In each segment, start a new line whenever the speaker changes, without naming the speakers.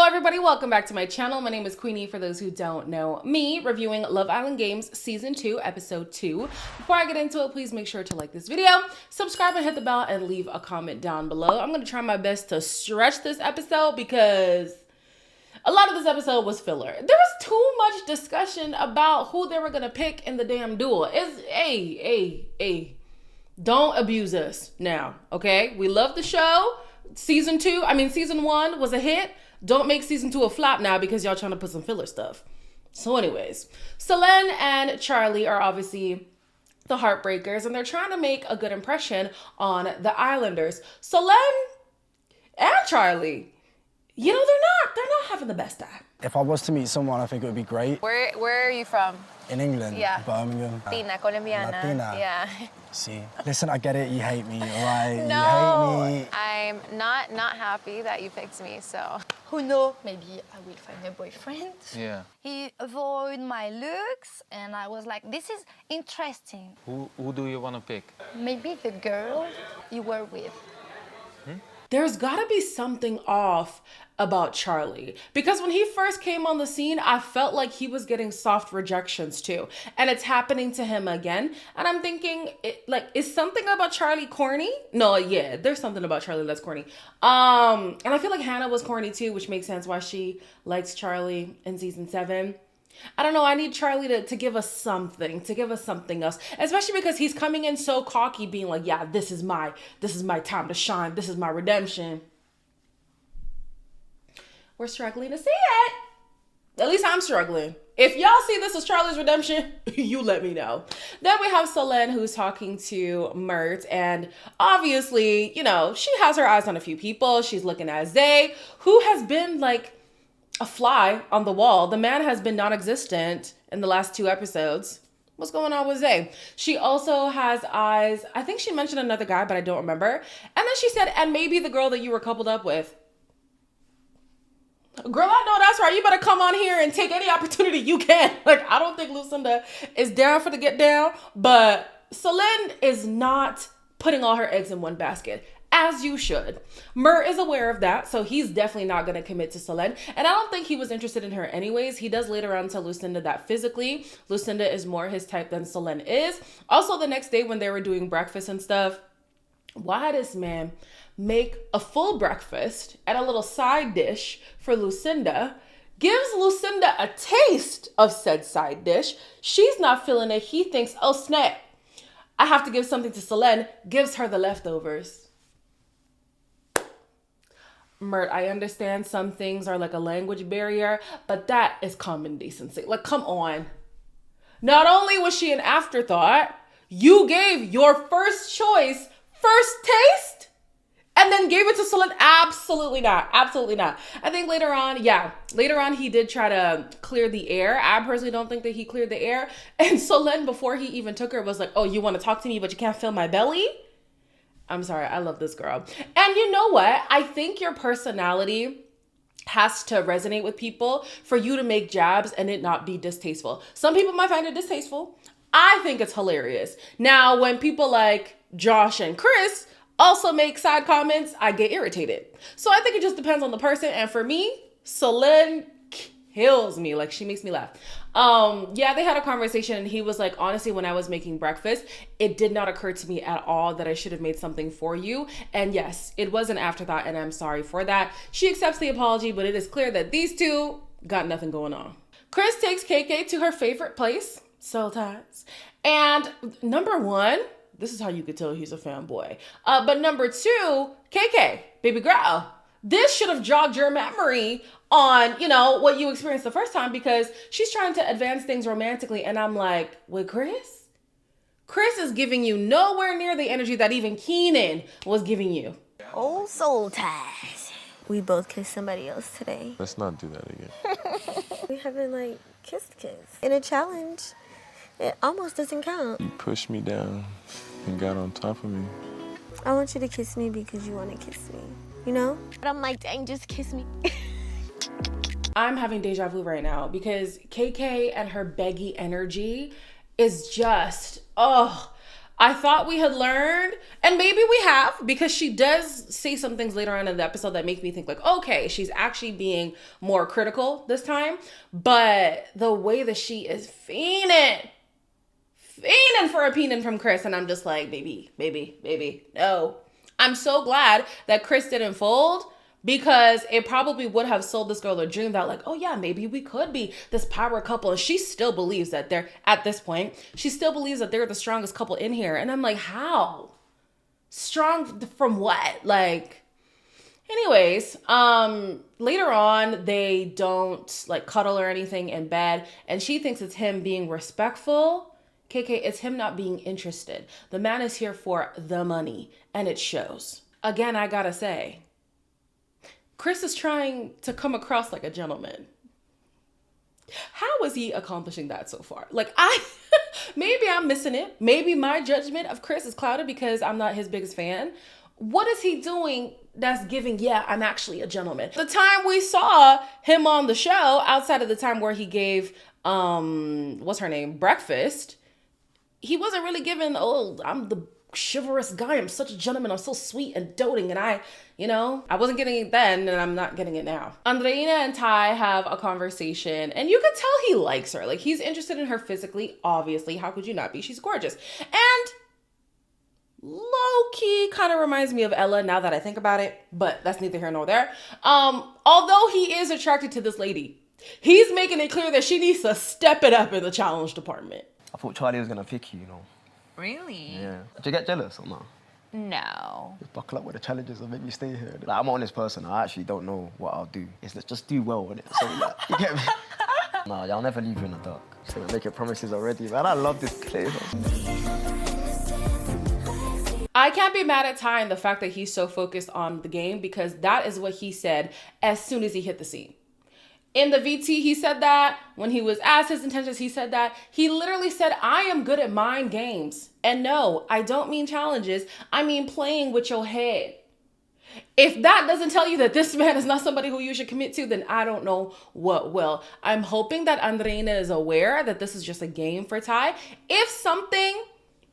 everybody, welcome back to my channel. My name is Queenie, for those who don't know me, reviewing Love Island Games Season 2, Episode 2. Before I get into it, please make sure to like this video, subscribe and hit the bell, and leave a comment down below. I'm going to try my best to stretch this episode because a lot of this episode was filler. There was too much discussion about who they were going to pick in the damn duel. Don't abuse us now, okay? We love the show. Season 1 was a hit. Don't make season 2 a flop now because y'all trying to put some filler stuff. So anyways, Selene and Charlie are obviously the Heartbreakers, and they're trying to make a good impression on the Islanders. Selene and Charlie, you know, they're not having the best time.
If I was to meet someone, I think it would be great.
Where are you from?
In England,
Yeah.
Birmingham.
Latina, Colombiana.
Latina.
Yeah.
See, listen, I get it. You hate me, all right?
No,
You hate me.
I'm not happy that you picked me. So
Who knows? Maybe I will find a boyfriend.
Yeah.
He avoided my looks, and I was like, this is interesting.
Who do you want to pick?
Maybe the girl you were with.
There's gotta be something off about Charlie, because when he first came on the scene, I felt like he was getting soft rejections too, and it's happening to him again. And I'm thinking, is something about Charlie corny? No, yeah, there's something about Charlie that's corny. And I feel like Hannah was corny too, which makes sense why she likes Charlie in season 7. I don't know. I need Charlie to give us something, else, especially because he's coming in so cocky, being like, yeah, this is my time to shine. This is my redemption. We're struggling to see it. At least I'm struggling. If y'all see this as Charlie's redemption, you let me know. Then we have Selene, who's talking to Mert, and obviously, you know, she has her eyes on a few people. She's looking at Zay, who has been like a fly on the wall. The man has been non-existent in the last 2 episodes. What's going on with Zay? She also has eyes. I think she mentioned another guy, but I don't remember. And then she said, and maybe the girl that you were coupled up with. Girl, I know that's right. You better come on here and take any opportunity you can. Like, I don't think Lucinda is down for the get down, but Selene is not putting all her eggs in one basket. As you should. Mert is aware of that, so he's definitely not going to commit to Selene. And I don't think he was interested in her anyways. He does later on tell Lucinda that physically, Lucinda is more his type than Selene is. Also, the next day when they were doing breakfast and stuff, why this man make a full breakfast and a little side dish for Lucinda, gives Lucinda a taste of said side dish. She's not feeling it. He thinks, oh snap, I have to give something to Selene, gives her the leftovers. Mert, I understand some things are like a language barrier, but that is common decency. Like, come on. Not only was she an afterthought, you gave your first choice first taste and then gave it to Selene. Absolutely not. Absolutely not. I think later on he did try to clear the air. I personally don't think that he cleared the air. And Selene, before he even took her, was like, oh, you want to talk to me, but you can't feel my belly? I'm sorry, I love this girl. And you know what? I think your personality has to resonate with people for you to make jabs and it not be distasteful. Some people might find it distasteful. I think it's hilarious. Now, when people like Josh and Chris also make side comments, I get irritated. So I think it just depends on the person. And for me, Selene kills me. Like, she makes me laugh. Yeah, they had a conversation and he was like, honestly, when I was making breakfast, it did not occur to me at all that I should have made something for you. And yes, it was an afterthought and I'm sorry for that. She accepts the apology, but it is clear that these two got nothing going on. Chris takes KK to her favorite place, Sultan's. And number 1, this is how you could tell he's a fanboy. But number 2, KK, baby girl. This should have jogged your memory on, you know, what you experienced the first time, because she's trying to advance things romantically. And I'm like, with Chris? Chris is giving you nowhere near the energy that even Keenan was giving you.
Oh, soul ties. We both kissed somebody else today.
Let's not do that again.
We haven't, like, kiss. In a challenge, it almost doesn't count.
You pushed me down and got on top of me.
I want you to kiss me because you want to kiss me, you know? But I'm like, dang, just kiss me.
I'm having deja vu right now because KK and her beggy energy is just, oh, I thought we had learned, and maybe we have, because she does say some things later on in the episode that make me think like, okay, she's actually being more critical this time. But the way that she is fiending for opinion from Chris, and I'm just like, baby, no. I'm so glad that Chris didn't fold, because it probably would have sold this girl a dream that like, oh yeah, maybe we could be this power couple. And she still believes that they're, at this point, she still believes that they're the strongest couple in here. And I'm like, how? Strong from what? Like, anyways, later on, they don't like cuddle or anything in bed. And she thinks it's him being respectful. KK, it's him not being interested. The man is here for the money, and it shows. Again, I gotta say, Chris is trying to come across like a gentleman. How is he accomplishing that so far? Like, maybe I'm missing it. Maybe my judgment of Chris is clouded because I'm not his biggest fan. What is he doing that's giving, yeah, I'm actually a gentleman? The time we saw him on the show, outside of the time where he gave, what's her name, breakfast, he wasn't really giving, oh, I'm the chivalrous guy, I'm such a gentleman, I'm so sweet and doting, and I wasn't getting it then, and I'm not getting it now. Andreina and Ty have a conversation, and you can tell he likes her. Like, he's interested in her physically, obviously. How could you not be? She's gorgeous. And low-key kind of reminds me of Ella now that I think about it, but that's neither here nor there. Although he is attracted to this lady, he's making it clear that she needs to step it up in the challenge department.
I thought Charlie was gonna pick you,
Really?
Yeah. Did you get jealous or not?
No.
Just buckle up with the challenges and make me stay here. Like, I'm an honest person. I actually don't know what I'll do. It's just do well with it. So, like, you get me? Nah, I'll never leave you in the dark. So we're making promises already, man. I love this place.
I can't be mad at Ty and the fact that he's so focused on the game, because that is what he said as soon as he hit the scene. In the VT, he said that. When he was asked his intentions, he said that. He literally said, I am good at mind games. And no, I don't mean challenges. I mean playing with your head. If that doesn't tell you that this man is not somebody who you should commit to, then I don't know what will. I'm hoping that Andreina is aware that this is just a game for Ty. If something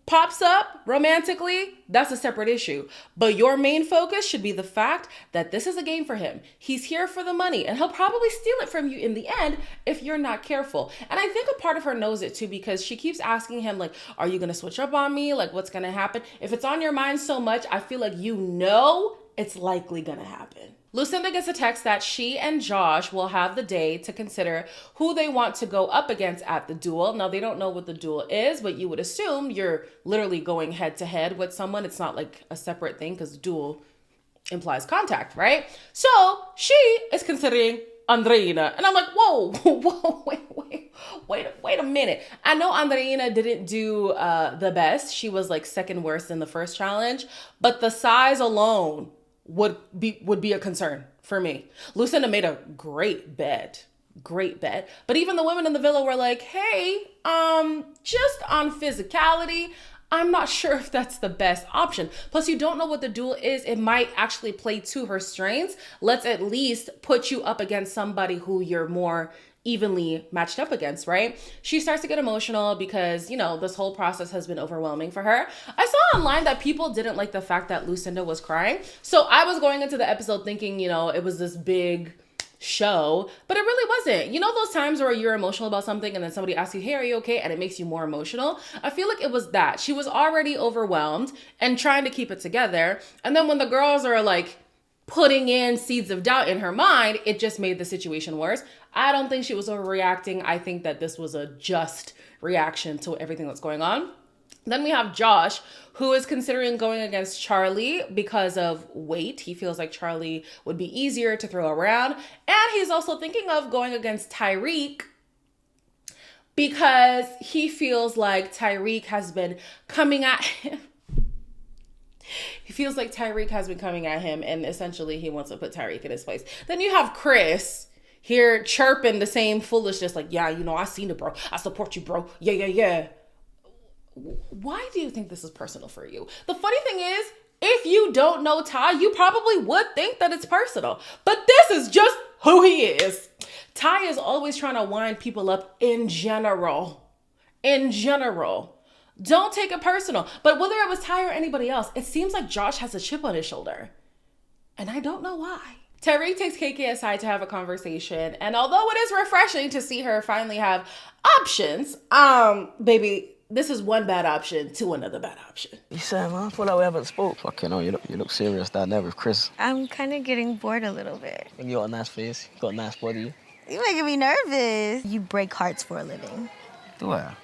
pops up romantically, that's a separate issue. But your main focus should be the fact that this is a game for him. He's here for the money, and he'll probably steal it from you in the end if you're not careful. And I think a part of her knows it too, because she keeps asking him like, are you gonna switch up on me? Like, what's gonna happen? If it's on your mind so much, I feel like you know it's likely gonna happen. Lucinda gets a text that she and Josh will have the day to consider who they want to go up against at the duel. Now, they don't know what the duel is, but you would assume you're literally going head to head with someone. It's not like a separate thing, because duel implies contact, right? So she is considering Andreina. And I'm like, whoa, wait a minute. I know Andreina didn't do the best. She was like second worst in the first challenge, but the size alone would be a concern for me. Lucinda made a great bet. But even the women in the villa were like, hey, just on physicality, I'm not sure if that's the best option. Plus, you don't know what the duel is. It might actually play to her strengths. Let's at least put you up against somebody who you're more evenly matched up against, right? She starts to get emotional because, this whole process has been overwhelming for her. I saw online that people didn't like the fact that Lucinda was crying. So I was going into the episode thinking, it was this big show, but it really wasn't. Those times where you're emotional about something and then somebody asks you, hey, are you okay? And it makes you more emotional. I feel like it was that. She was already overwhelmed and trying to keep it together. And then when the girls are like putting in seeds of doubt in her mind, it just made the situation worse. I don't think she was overreacting. I think that this was a just reaction to everything that's going on. Then we have Josh, who is considering going against Charlie because of weight. He feels like Charlie would be easier to throw around. And he's also thinking of going against Tyreek because he feels like Tyreek has been coming at him. He feels like Tyreek has been coming at him, and essentially he wants to put Tyreek in his place. Then you have Chris here chirping the same foolishness like, yeah, I seen it, bro. I support you, bro. Yeah. Why do you think this is personal for you? The funny thing is, if you don't know Ty, you probably would think that it's personal. But this is just who he is. Ty is always trying to wind people up in general. Don't take it personal. But whether it was Ty or anybody else, it seems like Josh has a chip on his shoulder. And I don't know why. Tyreek takes KK aside to have a conversation. And although it is refreshing to see her finally have options, baby, this is one bad option to another bad option.
You said, man, I feel like we haven't spoke. Fucking hell, you look serious down there with Chris.
I'm kind of getting bored a little bit.
You got a nice face, you got a nice body.
You're making me nervous. You break hearts for a living.
Do I?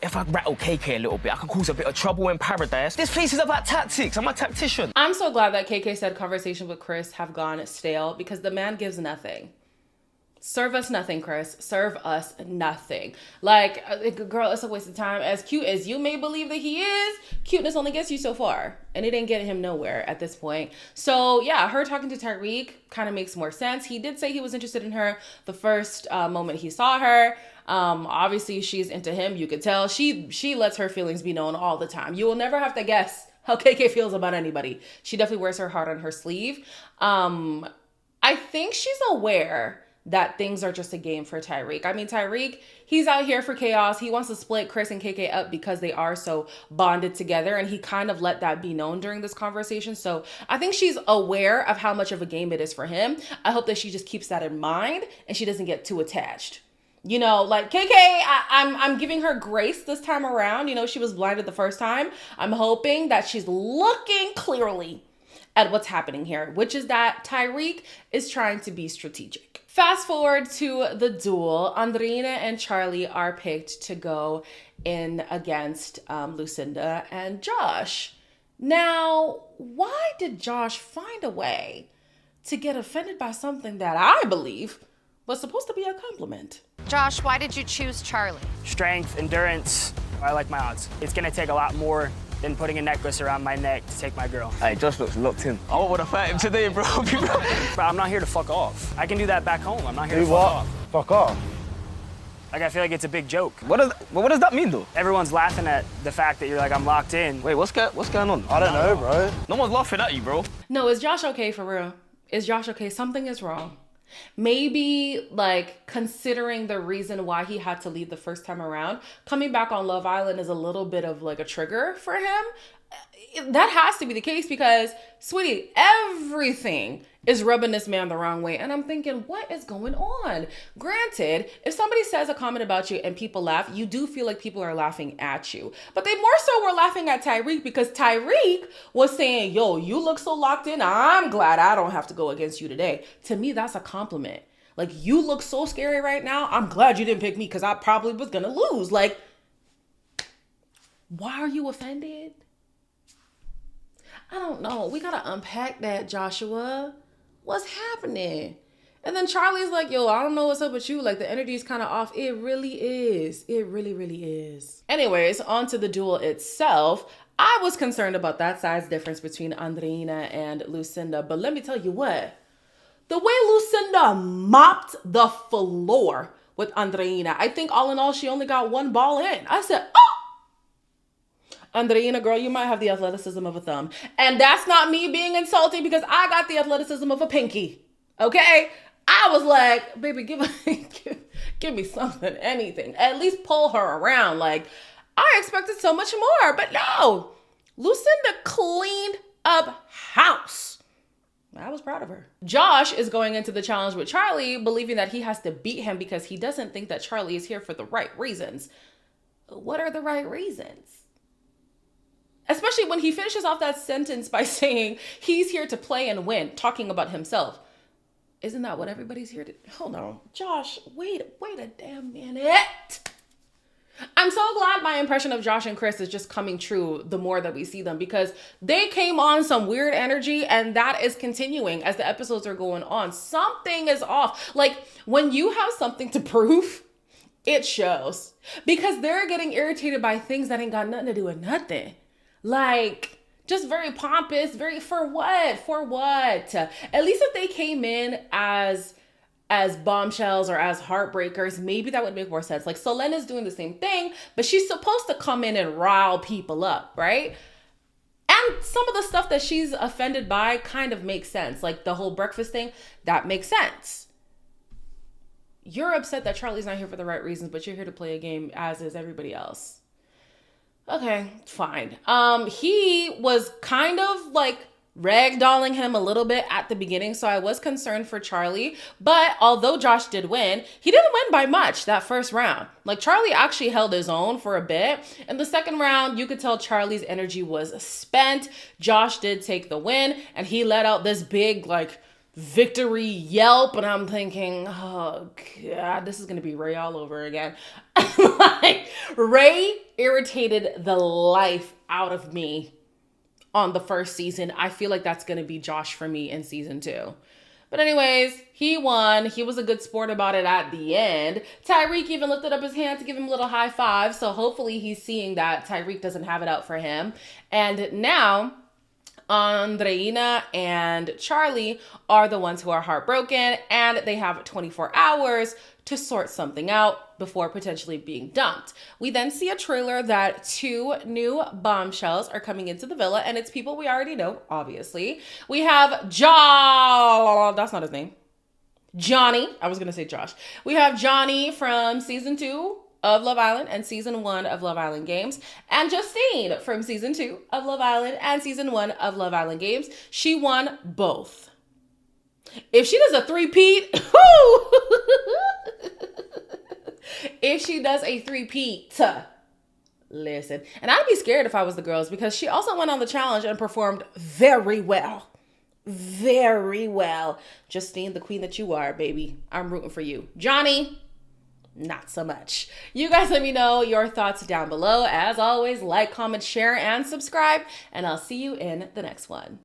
If I rattle KK a little bit, I can cause a bit of trouble in paradise. This place is about tactics. I'm a tactician.
I'm so glad that KK said conversations with Chris have gone stale because the man gives nothing. Serve us nothing, Chris. Serve us nothing. Like, girl, it's a waste of time. As cute as you may believe that he is, cuteness only gets you so far. And it ain't getting him nowhere at this point. So, yeah, her talking to Tyreek kind of makes more sense. He did say he was interested in her the first moment he saw her. Obviously, she's into him. You could tell. She lets her feelings be known all the time. You will never have to guess how KK feels about anybody. She definitely wears her heart on her sleeve. I think she's aware that things are just a game for Tyreek. I mean, Tyreek, he's out here for chaos. He wants to split Chris and KK up because they are so bonded together. And he kind of let that be known during this conversation. So I think she's aware of how much of a game it is for him. I hope that she just keeps that in mind and she doesn't get too attached. You know, like KK, I'm giving her grace this time around. You know, she was blinded the first time. I'm hoping that she's looking clearly at what's happening here, which is that Tyreek is trying to be strategic. Fast forward to the duel. Andreina and Charlie are picked to go in against Lucinda and Josh. Now, why did Josh find a way to get offended by something that I believe was supposed to be a compliment?
Josh, why did you choose Charlie?
Strength, endurance, I like my odds. It's gonna take a lot more than putting a necklace around my neck to take my girl.
Hey, Josh looks locked in. I want to fight him today, bro.
But I'm not here to fuck off. I can do that back home. I'm not here to
Do
fuck
what?
off.
Fuck off.
Like, I feel like it's a big joke.
What does that mean, though?
Everyone's laughing at the fact that you're like, I'm locked in.
Wait, what's going on?
I don't know, bro.
No one's laughing at you, bro.
No, is Josh okay for real? Is Josh okay? Something is wrong. Maybe, like, considering the reason why he had to leave the first time around, coming back on Love Island is a little bit of, like, a trigger for him. That has to be the case because, sweetie, everything is rubbing this man the wrong way. And I'm thinking, what is going on? Granted, if somebody says a comment about you and people laugh, you do feel like people are laughing at you. But they more so were laughing at Tyreek because Tyreek was saying, yo, you look so locked in. I'm glad I don't have to go against you today. To me, that's a compliment. Like, you look so scary right now. I'm glad you didn't pick me because I probably was going to lose. Like, why are you offended? I don't know. We got to unpack that, Joshua. What's happening? And then Charlie's like, yo, I don't know what's up with you. Like, the energy is kind of off. It really is. It really, really is. Anyways, on to the duel itself. I was concerned about that size difference between Andreina and Lucinda. But let me tell you what. The way Lucinda mopped the floor with Andreina, I think all in all, she only got one ball in. I said, oh! Andreina, girl, you might have the athleticism of a thumb. And that's not me being insulting because I got the athleticism of a pinky. Okay? I was like, baby, give me something, anything. At least pull her around. Like, I expected so much more. But no. Lucinda cleaned up house. I was proud of her. Josh is going into the challenge with Charlie, believing that he has to beat him because he doesn't think that Charlie is here for the right reasons. What are the right reasons? Especially when he finishes off that sentence by saying he's here to play and win, talking about himself. Isn't that what everybody's here to? Hold on. Josh, wait a damn minute. I'm so glad my impression of Josh and Chris is just coming true the more that we see them because they came on some weird energy and that is continuing as the episodes are going on. Something is off. Like, when you have something to prove, it shows. Because they're getting irritated by things that ain't got nothing to do with nothing. Like, just very pompous, very, for what? For what? At least if they came in as bombshells or as heartbreakers, maybe that would make more sense. Like, Selena's doing the same thing, but she's supposed to come in and rile people up, right? And some of the stuff that she's offended by kind of makes sense. Like, the whole breakfast thing, that makes sense. You're upset that Charlie's not here for the right reasons, but you're here to play a game, as is everybody else. Okay, fine. He was kind of like ragdolling him a little bit at the beginning, so I was concerned for Charlie. But although Josh did win, he didn't win by much that first round. Like, Charlie actually held his own for a bit. In the second round, you could tell Charlie's energy was spent. Josh did take the win, and he let out this big, like, victory yelp, and I'm thinking, oh God, this is gonna be Ray all over again. Like, Ray irritated the life out of me on the first season. I feel like that's gonna be Josh for me in season 2. But anyways, he won. He was a good sport about it at the end. Tyreek even lifted up his hand to give him a little high five, so hopefully he's seeing that Tyreek doesn't have it out for him. And now Andreina and Charlie are the ones who are heartbroken, and they have 24 hours to sort something out before potentially being dumped. We then see a trailer that 2 new bombshells are coming into the villa, and it's people we already know, obviously. We have that's not his name. Johnny. I was gonna say Josh. We have Johnny from season 2 of Love Island and season 1 of Love Island Games, and Justine from season 2 of Love Island and season 1 of Love Island Games. She won both. If she does a three-peat, if she does a three-peat, listen. And I'd be scared if I was the girls, because she also went on the challenge and performed very well. Very well. Justine, the queen that you are, baby. I'm rooting for you. Johnny, not so much. You guys let me know your thoughts down below. As always, like, comment, share, and subscribe, and I'll see you in the next one.